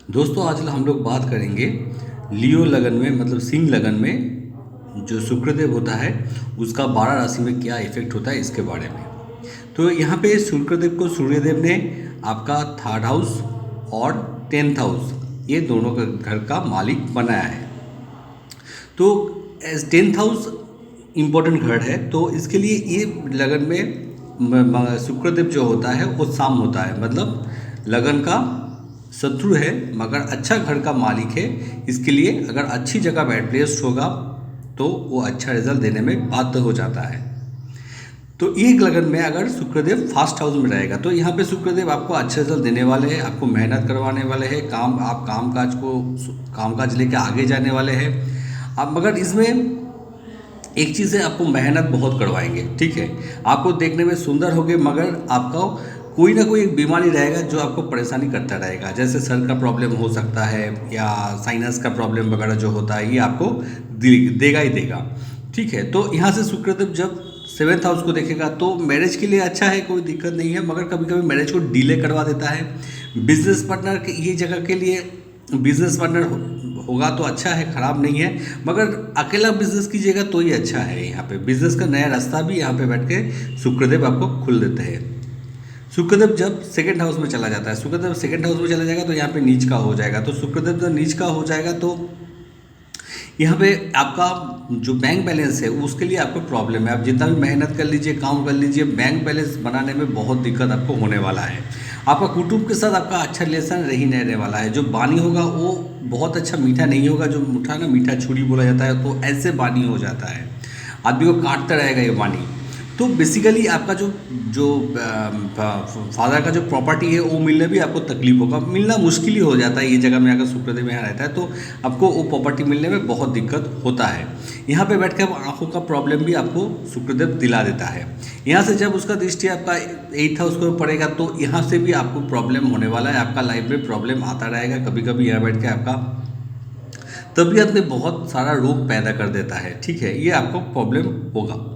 दोस्तों आज हम लोग बात करेंगे लियो लगन में मतलब सिंह लगन में जो शुक्रदेव होता है उसका 12 राशि में क्या इफेक्ट होता है इसके बारे में। तो यहाँ पे शुक्रदेव को सूर्यदेव ने आपका थर्ड हाउस और 10th हाउस ये दोनों का घर का मालिक बनाया है। तो एज 10th हाउस इम्पोर्टेंट घर है, तो इसके लिए ये लगन में शुक्रदेव जो होता है वो शाम होता है, मतलब लगन का शत्रु है मगर अच्छा घर का मालिक है। इसके लिए अगर अच्छी जगह बैड प्लेस्ड होगा तो वो अच्छा रिजल्ट देने में बाध्य हो जाता है। तो एक लगन में अगर शुक्रदेव फर्स्ट हाउस में रहेगा तो यहाँ पे शुक्रदेव आपको अच्छे रिजल्ट देने वाले हैं, आपको मेहनत करवाने वाले हैं, आप कामकाज लेके आगे जाने वाले हैं आप। मगर इसमें एक चीज़ है, आपको मेहनत बहुत करवाएंगे, ठीक है। आपको देखने में सुंदर होगे मगर आपका कोई ना कोई एक बीमारी रहेगा जो आपको परेशानी करता रहेगा, जैसे सर का प्रॉब्लम हो सकता है या साइनस का प्रॉब्लम वगैरह जो होता है ये आपको देगा ही देगा, ठीक है। तो यहाँ से शुक्रदेव जब 7th हाउस को देखेगा तो मैरिज के लिए अच्छा है, कोई दिक्कत नहीं है, मगर कभी कभी मैरिज को डिले करवा देता है। बिजनेस पार्टनर के ये जगह के लिए बिजनेस पार्टनर होगा तो अच्छा है, ख़राब नहीं है, मगर अकेला बिजनेस कीजिएगा तो ही अच्छा है। यहाँ पे बिजनेस का नया रास्ता भी यहाँ पे बैठ के शुक्रदेव आपको खुल देते हैं। शुक्रदेव जब 2nd हाउस में चला जाता है, शुक्रदेव 2nd हाउस में चला जाएगा तो यहाँ पे नीच का हो जाएगा। तो शुक्रदेव जब नीच का हो जाएगा तो यहाँ पे आपका जो बैंक बैलेंस है उसके लिए आपको प्रॉब्लम है। आप जितना भी मेहनत कर लीजिए, काम कर लीजिए, बैंक बैलेंस बनाने में बहुत दिक्कत आपको होने वाला है। आपका कुटुंब के साथ आपका अच्छा रिलेशन रही नहीं रहने वाला है। जो बानी होगा वो बहुत अच्छा मीठा नहीं होगा, जो मीठा ना मीठा छुरी बोला जाता है, तो ऐसे बानी हो जाता है, आदमी को काटता रहेगा ये बानी। तो बेसिकली आपका जो जो फादर का जो प्रॉपर्टी है वो मिलने भी आपको तकलीफ होगा, मिलना मुश्किल ही हो जाता है। ये जगह में अगर शुक्रदेव यहाँ रहता है तो आपको वो प्रॉपर्टी मिलने में बहुत दिक्कत होता है। यहाँ पे बैठ कर आँखों का प्रॉब्लम भी आपको शुक्रदेव दिला देता है। यहाँ से जब उसका दृष्टि आपका 8th हाउस को पड़ेगा तो यहाँ से भी आपको प्रॉब्लम होने वाला है। आपका लाइफ में प्रॉब्लम आता रहेगा, कभी कभी यहाँ बैठ के आपका तबीयत में बहुत सारा रोग पैदा कर देता है, ठीक है, ये आपको प्रॉब्लम होगा।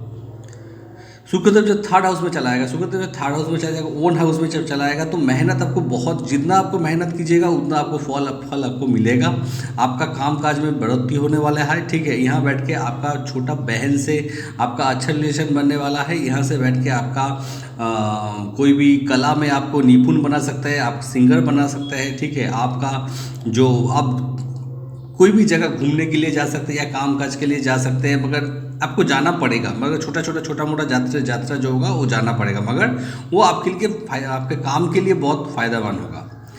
शुक्रदेव जब 3rd हाउस में चला आएगा, शुक्रदेव जब 3rd हाउस में चला जाएगा, ओन हाउस में जब चला आएगा तो मेहनत आपको बहुत, जितना आपको मेहनत कीजिएगा उतना आपको फल आपको मिलेगा। आपका कामकाज में बढ़ोतरी होने वाला है, ठीक है। यहाँ बैठ के आपका छोटा बहन से आपका अच्छा रिलेशन बनने वाला है। यहाँ से बैठ के आपका कोई भी कला में आपको निपुण बना सकता है, आप सिंगर बना सकते हैं, ठीक है। आपका जो आप कोई भी जगह घूमने के लिए जा सकते हैं या काम काज के लिए जा सकते हैं, मगर आपको जाना पड़ेगा, मगर छोटा मोटा यात्रा जो होगा वो जाना पड़ेगा, मगर वो आपके लिए आपके काम के लिए बहुत फ़ायदेमंद होगा।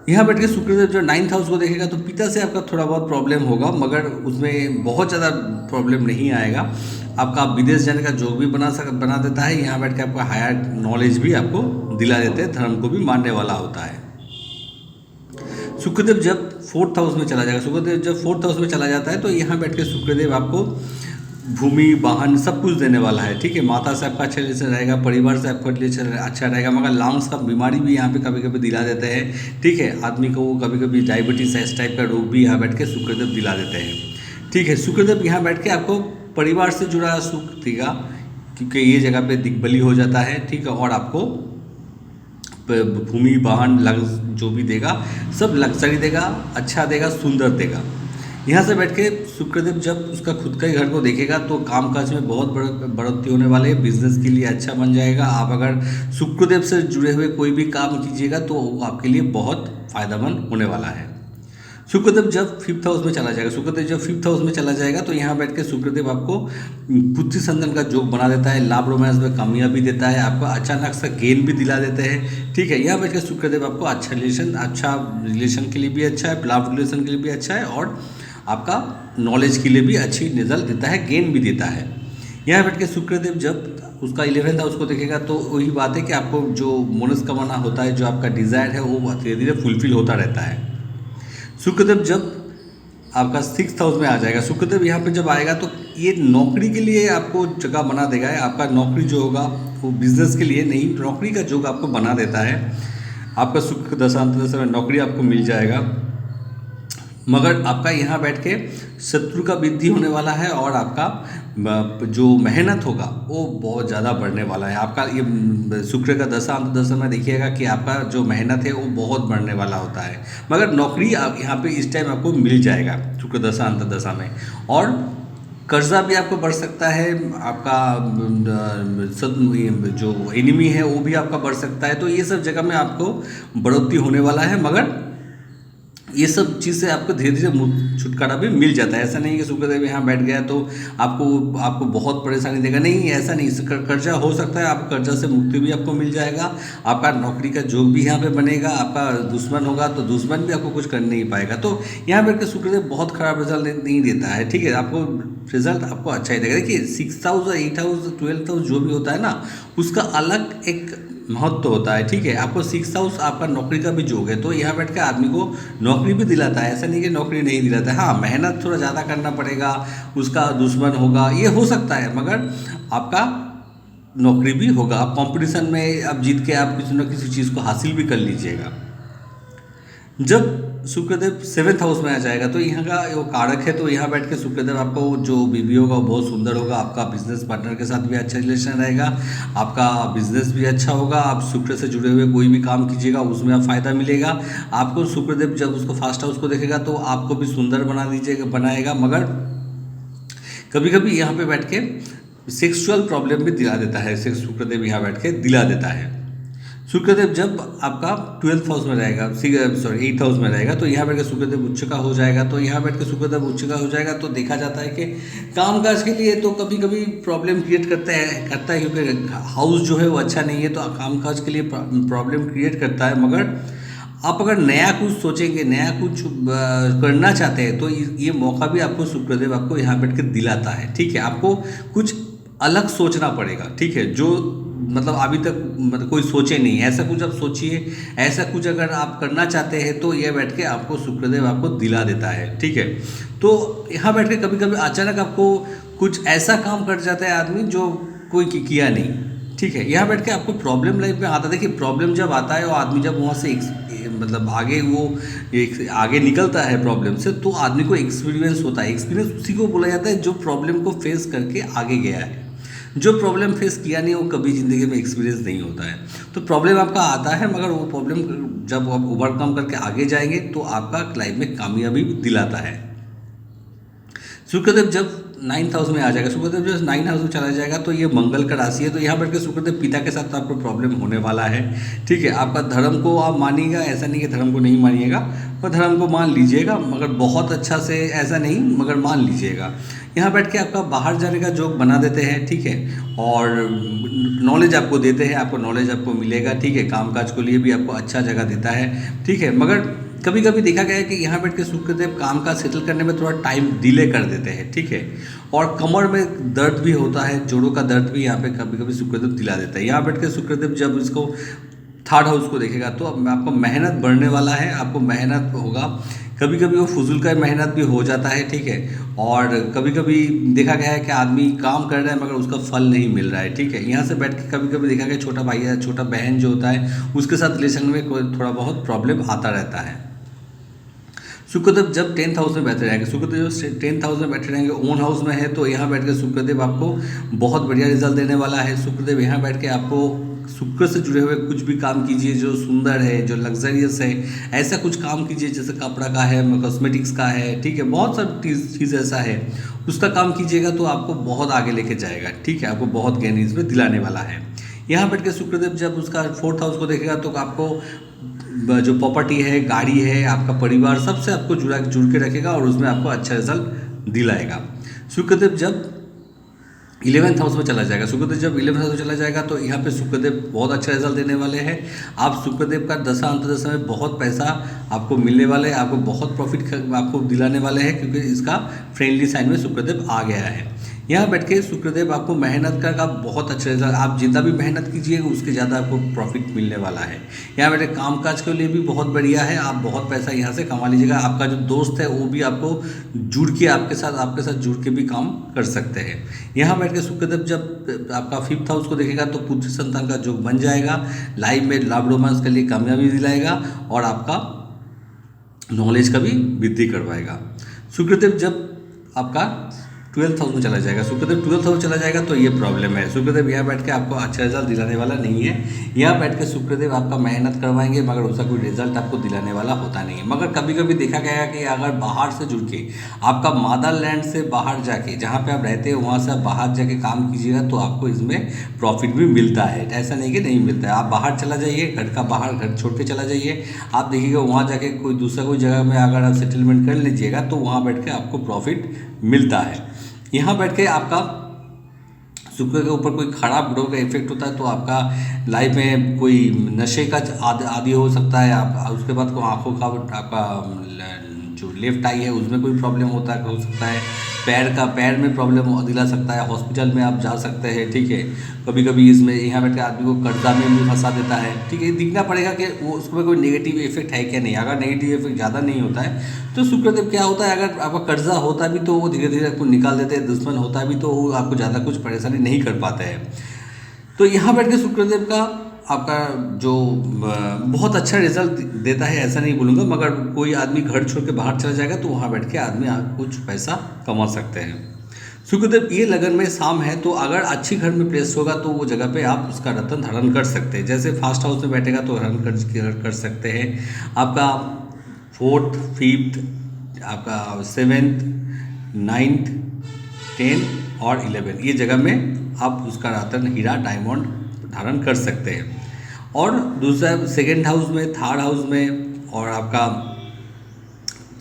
यहाँ बैठ के शुक्रदेव जो 9th हाउस को देखेगा तो पिता से आपका थोड़ा बहुत प्रॉब्लम होगा, मगर उसमें बहुत ज़्यादा प्रॉब्लम नहीं आएगा। आपका विदेश जाने का जोग भी बना देता है। यहाँ बैठ के आपका हायर नॉलेज भी आपको दिला देते हैं, धर्म को भी मानने वाला होता है। शुक्रदेव जब 4th हाउस में चला जाएगा, शुक्रदेव जब 4th हाउस में चला जाता है तो यहाँ बैठ के शुक्रदेव आपको भूमि वाहन सब कुछ देने वाला है, ठीक है। माता से आपका अच्छा रिलेशन रहेगा, परिवार से आपका रिलेशन अच्छा रहेगा, मगर लंग्स का बीमारी भी यहाँ पे कभी कभी दिला देते हैं, ठीक है। आदमी को वो कभी कभी डायबिटीज इस टाइप का रोग भी यहाँ बैठ के शुक्रदेव दिला देते हैं, ठीक है। शुक्रदेव यहाँ बैठ के आपको परिवार से जुड़ा सुख देगा, क्योंकि ये जगह पे दिग्बली हो जाता है, ठीक है। और आपको भूमि वाहन जो भी देगा सब लग्जरी देगा, अच्छा देगा, सुंदर देगा। यहाँ से बैठ के शुक्रदेव जब उसका खुद का ही घर को देखेगा तो कामकाज में बहुत बढ़ोतरी होने वाले है, बिजनेस के लिए अच्छा बन जाएगा। आप अगर शुक्रदेव से जुड़े हुए कोई भी काम कीजिएगा तो वो आपके लिए बहुत फायदेमंद होने वाला है। शुक्रदेव जब 5th हाउस में चला जाएगा, शुक्रदेव जब 5th हाउस में चला जाएगा तो यहाँ बैठ के शुक्रदेव आपको पुत्री संतान का जोग बना देता है, लाभ रोमांस में कामयाबी देता है, आपको अचानक सा गेन भी दिला देते हैं, ठीक है। यहाँ बैठ के शुक्रदेव आपको अच्छा रिलेशन के लिए भी अच्छा है, लव रिलेशन के लिए भी अच्छा है, और आपका नॉलेज के लिए भी अच्छी रिजल्ट देता है, गेन भी देता है। यहाँ बैठ के शुक्रदेव जब उसका 11th हाउस को देखेगा तो वही बात है कि आपको जो मनोकामना होता है, जो आपका डिज़ायर है वो धीरे धीरे फुलफिल होता रहता है। शुक्रदेव जब आपका 6th हाउस में आ जाएगा, शुक्रदेव यहाँ पे जब आएगा तो ये नौकरी के लिए आपको जगह बना देगा। आपका नौकरी जो होगा वो बिजनेस के लिए नहीं, नौकरी का जोग आपको बना देता है। आपका शुक्र दशांत दशा में नौकरी आपको मिल जाएगा, मगर आपका यहाँ बैठ के शत्रु का वृद्धि होने वाला है और आपका जो मेहनत होगा वो बहुत ज़्यादा बढ़ने वाला है। आपका ये शुक्र का दशा अंत दशा में देखिएगा कि आपका जो मेहनत है वो बहुत बढ़ने वाला होता है, मगर नौकरी आप यहाँ पे इस टाइम आपको मिल जाएगा शुक्र दशा अंत दशा में। और कर्जा भी आपको बढ़ सकता है, आपका जो एनिमी है वो भी आपका बढ़ सकता है। तो ये सब जगह में आपको बढ़ोतरी होने वाला है, मगर ये सब चीज़ से आपको धीरे धीरे छुटकारा भी मिल जाता है। ऐसा नहीं कि शुक्रदेव यहाँ बैठ गया तो आपको बहुत परेशानी देगा, नहीं ऐसा नहीं। कर्जा हो सकता है, आप कर्जा से मुक्ति भी आपको मिल जाएगा। आपका नौकरी का जोग भी यहाँ पे बनेगा। आपका दुश्मन होगा तो दुश्मन भी आपको कुछ कर नहीं पाएगा। तो यहाँ बैठ कर शुक्रदेव बहुत खराब रिजल्ट नहीं देता है, ठीक है। आपको रिजल्ट आपको अच्छा ही देगा। देखिए 6th house, 8th house, 12th house जो भी होता है ना, उसका अलग एक महत्व होता है, ठीक है। आपको 6th हाउस आपका नौकरी का भी जोग है, तो यहाँ बैठ के आदमी को नौकरी भी दिलाता है। ऐसा नहीं कि नौकरी नहीं दिलाता है, हाँ मेहनत थोड़ा ज़्यादा करना पड़ेगा, उसका दुश्मन होगा, ये हो सकता है, मगर आपका नौकरी भी होगा। आप कंपटीशन में अब जीत के आप किसी न किसी चीज़ को हासिल भी कर लीजिएगा। जब शुक्रदेव 7th हाउस में आ जाएगा तो यहाँ का वो कारक है, तो यहाँ बैठ के शुक्रदेव आपको जो बीवी होगा वो बहुत सुंदर होगा। आपका बिजनेस पार्टनर के साथ भी अच्छा रिलेशन रहेगा, आपका बिजनेस भी अच्छा होगा। आप शुक्र से जुड़े हुए कोई भी काम कीजिएगा उसमें आप फ़ायदा मिलेगा आपको। शुक्रदेव जब उसको फर्स्ट हाउस को देखेगा तो आपको भी सुंदर बनाएगा, मगर कभी कभी यहाँ पे बैठ के सेक्सुअल प्रॉब्लम भी दिला देता है। शुक्रदेव यहाँ बैठ के दिला देता है। शुक्रदेव जब आपका 12th हाउस में रहेगा, 8th हाउस में रहेगा, तो यहाँ बैठ के शुक्रदेव उच्च का हो जाएगा। तो यहाँ बैठ के शुक्रदेव उच्च का हो जाएगा तो देखा जाता है कि कामकाज के लिए तो कभी कभी प्रॉब्लम क्रिएट करता है, क्योंकि हाउस जो है वो अच्छा नहीं है, तो कामकाज के लिए प्रॉब्लम क्रिएट करता है। मगर आप अगर नया कुछ सोचेंगे, नया कुछ करना चाहते हैं, तो ये मौका भी आपको शुक्रदेव आपको यहाँ बैठ के दिलाता है, ठीक है। आपको कुछ अलग सोचना पड़ेगा, ठीक है, जो मतलब अभी तक मतलब कोई सोचे नहीं, ऐसा कुछ आप सोचिए। ऐसा कुछ अगर आप करना चाहते हैं तो ये बैठ के आपको शुक्रदेव आपको दिला देता है, ठीक है। तो यहाँ बैठ के कभी कभी अचानक आपको कुछ ऐसा काम कर जाता है आदमी जो कोई किया नहीं, ठीक है। यहाँ बैठ के आपको प्रॉब्लम लाइफ में आता है। देखिए प्रॉब्लम जब आता है और आदमी जब वहाँ से मतलब आगे निकलता है प्रॉब्लम से, तो आदमी को एक्सपीरियंस होता है। एक्सपीरियंस उसी को बोला जाता है जो प्रॉब्लम को फेस करके आगे गया है। जो प्रॉब्लम फेस किया नहीं वो कभी ज़िंदगी में एक्सपीरियंस नहीं होता है। तो प्रॉब्लम आपका आता है, मगर वो प्रॉब्लम जब आप ओवरकम करके आगे जाएंगे तो आपका लाइफ में कामयाबी दिलाता है। शुक्रदेव जब 9th हाउस में आ जाएगा, शुक्रदेव जब 9th हाउस में चला जाएगा तो ये मंगल का राशि है। तो यहाँ बैठ के शुक्रदेव पिता के साथ तो आपको प्रॉब्लम होने वाला है, ठीक है। आपका धर्म को आप मानिएगा, ऐसा नहीं कि धर्म को नहीं मानिएगा, पर धर्म को मान लीजिएगा, मगर बहुत अच्छा से ऐसा नहीं, मगर मान लीजिएगा। यहाँ बैठ के आपका बाहर जाने का जोग बना देते हैं, ठीक है। और नॉलेज आपको देते हैं, आपको नॉलेज आपको मिलेगा, ठीक है। कामकाज के लिए भी आपको अच्छा जगह देता है, ठीक है। मगर कभी कभी देखा गया है कि यहाँ बैठ के शुक्रदेव काम का सेटल करने में थोड़ा टाइम डिले कर देते हैं, ठीक है। और कमर में दर्द भी होता है, जोड़ों का दर्द भी यहाँ पे कभी कभी शुक्रदेव दिला देता है। यहाँ बैठ के शुक्रदेव जब इसको 3rd हाउस को देखेगा तो आपको मेहनत बढ़ने वाला है, आपको मेहनत होगा। कभी कभी वो फजूल का मेहनत भी हो जाता है, ठीक है। और कभी कभी देखा गया है कि आदमी काम कर रहा है मगर उसका फल नहीं मिल रहा है, ठीक है। यहाँ से बैठ के कभी कभी देखा गया छोटा भाई या छोटा बहन जो होता है उसके साथ रिलेशन में थोड़ा बहुत प्रॉब्लम आता रहता है। शुक्रदेव जब 10th हाउस में बैठे रहेंगे, शुक्रदेव जब 10th हाउस में बैठे रहेंगे, ओन हाउस में है, तो यहाँ बैठ के शुक्रदेव आपको बहुत बढ़िया रिजल्ट देने वाला है। शुक्रदेव यहाँ बैठ के आपको शुक्र से जुड़े हुए कुछ भी काम कीजिए जो सुंदर है, जो लग्जरियस है, ऐसा कुछ काम कीजिए जैसे कपड़ा का है, कॉस्मेटिक्स का है, ठीक है। बहुत सारी चीज़ ऐसा है, उसका काम कीजिएगा तो आपको बहुत आगे लेके जाएगा, ठीक है। आपको बहुत ज्ञान इसमें दिलाने वाला है। यहाँ बैठ के शुक्रदेव जब उसका 4th हाउस को देखेगा तो आपको जो प्रॉपर्टी है, गाड़ी है, आपका परिवार, सबसे आपको जुड़ के रखेगा और उसमें आपको अच्छा रिजल्ट दिलाएगा। शुक्रदेव जब 11th हाउस में चला जाएगा, शुक्रदेव जब 11th हाउस में चला जाएगा तो यहाँ पे शुक्रदेव बहुत अच्छा रिजल्ट देने वाले हैं। आप शुक्रदेव का दशा अंतर्दशा में बहुत पैसा आपको मिलने वाले हैं, आपको बहुत प्रॉफिट आपको दिलाने वाले हैं, क्योंकि इसका फ्रेंडली साइन में शुक्रदेव आ गया है। यहाँ बैठ के शुक्रदेव आपको मेहनत का बहुत अच्छा रिजल्ट, आप जितना भी मेहनत कीजिएगा उसके ज़्यादा आपको प्रॉफिट मिलने वाला है। यहाँ बैठे कामकाज के लिए भी बहुत बढ़िया है, आप बहुत पैसा यहाँ से कमा लीजिएगा। आपका जो दोस्त है वो भी आपको जुड़ के आपके साथ जुड़ के भी काम कर सकते हैं। यहाँ बैठ के शुक्रदेव जब आपका 5th हाउस को देखेगा तो पुत्र संतान का योग बन जाएगा, लाइफ में लव रोमांस के लिए कामयाबी दिलाएगा और आपका नॉलेज का भी वृद्धि करवाएगा। शुक्रदेव जब आपका 12th हाउस में चला जाएगा, शुक्रदेव 12th हाउस चला जाएगा तो ये प्रॉब्लम है। शुक्रदेव यहाँ बैठ के आपको अच्छा रिजल्ट दिलाने वाला नहीं है। यहाँ बैठ के शुक्रदेव आपका मेहनत करवाएंगे मगर उसका कोई रिजल्ट आपको दिलाने वाला होता नहीं है। मगर कभी कभी देखा गया है कि अगर बाहर से जुड़ के आपका मदरलैंड से बाहर जाके, जहाँ पे आप रहते हैं वहाँ से आप बाहर जाके काम कीजिएगा तो आपको इसमें प्रॉफिट भी मिलता है। ऐसा नहीं कि नहीं मिलता है। आप बाहर चला जाइए, घर का बाहर घर छोड़ के चला जाइए, आप देखिएगा वहाँ जाके कोई दूसरा कोई जगह में अगर आप सेटलमेंट कर लीजिएगा तो वहाँ बैठ के आपको प्रॉफिट मिलता है। यहाँ बैठ के आपका शुक्र के ऊपर कोई खराब ग्रह का इफेक्ट होता है तो आपका लाइफ में कोई नशे का आदी हो सकता है। आप उसके बाद को आँखों का आपका जो लेफ्ट आई है उसमें कोई प्रॉब्लम हो सकता है। पैर में प्रॉब्लम दिला सकता है, हॉस्पिटल में आप जा सकते हैं। ठीक है, कभी कभी इसमें यहाँ बैठ के आदमी को कर्जा में भी फंसा देता है। ठीक है, दिखना पड़ेगा कि वो उसमें कोई नेगेटिव इफेक्ट है क्या नहीं। अगर नेगेटिव इफेक्ट ज़्यादा नहीं होता है तो शुक्रदेव क्या होता है, अगर आपका कर्जा होता भी तो वो धीरे धीरे आपको निकाल देते हैं, दुश्मन होता भी तो वो आपको ज़्यादा कुछ परेशानी नहीं कर पाते हैं। तो यहाँ बैठ के शुक्रदेव का आपका जो बहुत अच्छा रिजल्ट देता है ऐसा नहीं बोलूँगा, मगर कोई आदमी घर छोड़ के बाहर चला जाएगा तो वहाँ बैठ के आदमी कुछ पैसा कमा सकते हैं। शुक्रदेव ये लगन में शाम है तो अगर अच्छी घर में प्लेस होगा तो वो जगह पे आप उसका रत्न धारण कर सकते हैं। जैसे फर्स्ट हाउस में बैठेगा तो धारण कर सकते हैं। आपका 4th 5th आपका 7th 9th 10 और 11 ये जगह में आप उसका रत्न हीरा डायमंड धारण कर सकते हैं। और दूसरा 2nd हाउस में, 3rd हाउस में और आपका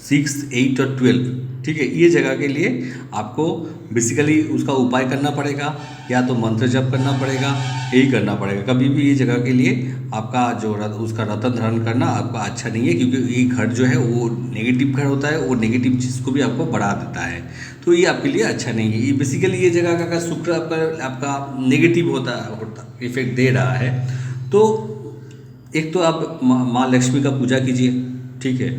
6 8 और 12, ठीक है, ये जगह के लिए आपको बेसिकली उसका उपाय करना पड़ेगा, या तो मंत्र जप करना पड़ेगा, यही करना पड़ेगा। कभी भी ये जगह के लिए आपका जो उसका रत्न धारण करना आपका अच्छा नहीं है, क्योंकि ये घर जो है वो नेगेटिव घर होता है, वो नेगेटिव चीज़ को भी आपको बढ़ा देता है, तो ये आपके लिए अच्छा नहीं है। ये बेसिकली ये जगह का शुक्र आपका नेगेटिव होता इफेक्ट दे रहा है। तो एक तो आप माँ लक्ष्मी का पूजा कीजिए, ठीक है,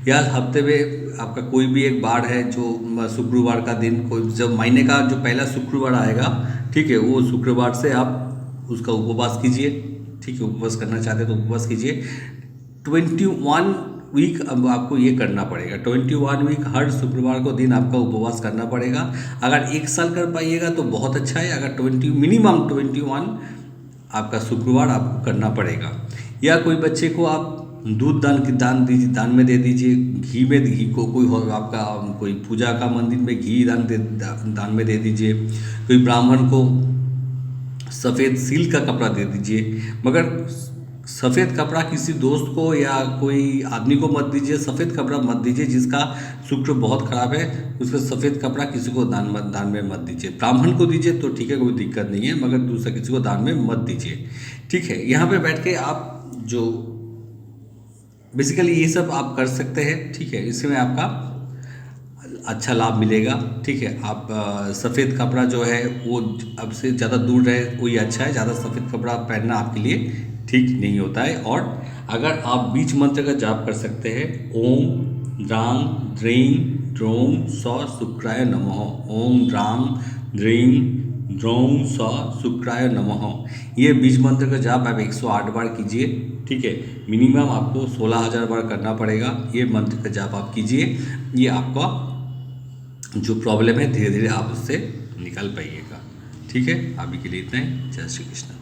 या हफ्ते में आपका कोई भी एक बार है जो शुक्रवार का दिन, कोई जब महीने का जो पहला शुक्रवार आएगा, ठीक है, वो शुक्रवार से आप उसका उपवास कीजिए। ठीक है, उपवास करना चाहते हैं तो उपवास कीजिए। 21 वीक अब आपको ये करना पड़ेगा। 21 वीक हर शुक्रवार को दिन आपका उपवास करना पड़ेगा। अगर 1 साल कर पाइएगा तो बहुत अच्छा है। अगर मिनिमम 21 आपका शुक्रवार आपको करना पड़ेगा। या कोई बच्चे को आप दूध दान में दे दीजिए। घी को कोई आपका कोई पूजा का मंदिर में घी दान में दे दीजिए। कोई ब्राह्मण को सफ़ेद सिल्क का कपड़ा दे दीजिए। मगर सफ़ेद कपड़ा किसी दोस्त को या कोई आदमी को मत दीजिए, सफ़ेद कपड़ा मत दीजिए जिसका शुक्र बहुत ख़राब है, उसका सफ़ेद कपड़ा किसी को दान में मत दीजिए। ब्राह्मण को दीजिए तो ठीक है, कोई दिक्कत नहीं है, मगर दूसरा किसी को दान में मत दीजिए। ठीक है, यहाँ पे बैठ के आप जो बेसिकली ये सब आप कर सकते हैं। ठीक है, इसमें आपका अच्छा लाभ मिलेगा। ठीक है, आप सफ़ेद कपड़ा जो है वो अब से ज़्यादा दूर रहे वही अच्छा है। ज़्यादा सफ़ेद कपड़ा पहनना आपके लिए ठीक नहीं होता है। और अगर आप बीज मंत्र का जाप कर सकते हैं, ओम द्रांग द्रीं द्रों स शुक्राय नमः, ओम द्रांग द्रीं द्रों स शुक्राय नमः, ये बीज मंत्र का जाप आप 108 बार कीजिए। ठीक है, मिनिमम आपको 16,000 बार करना पड़ेगा। ये मंत्र का जाप आप कीजिए, ये आपका जो प्रॉब्लम है धीरे धीरे आप उससे निकल पाइएगा। ठीक है, अभी के लिए इतना ही। जय श्री कृष्ण।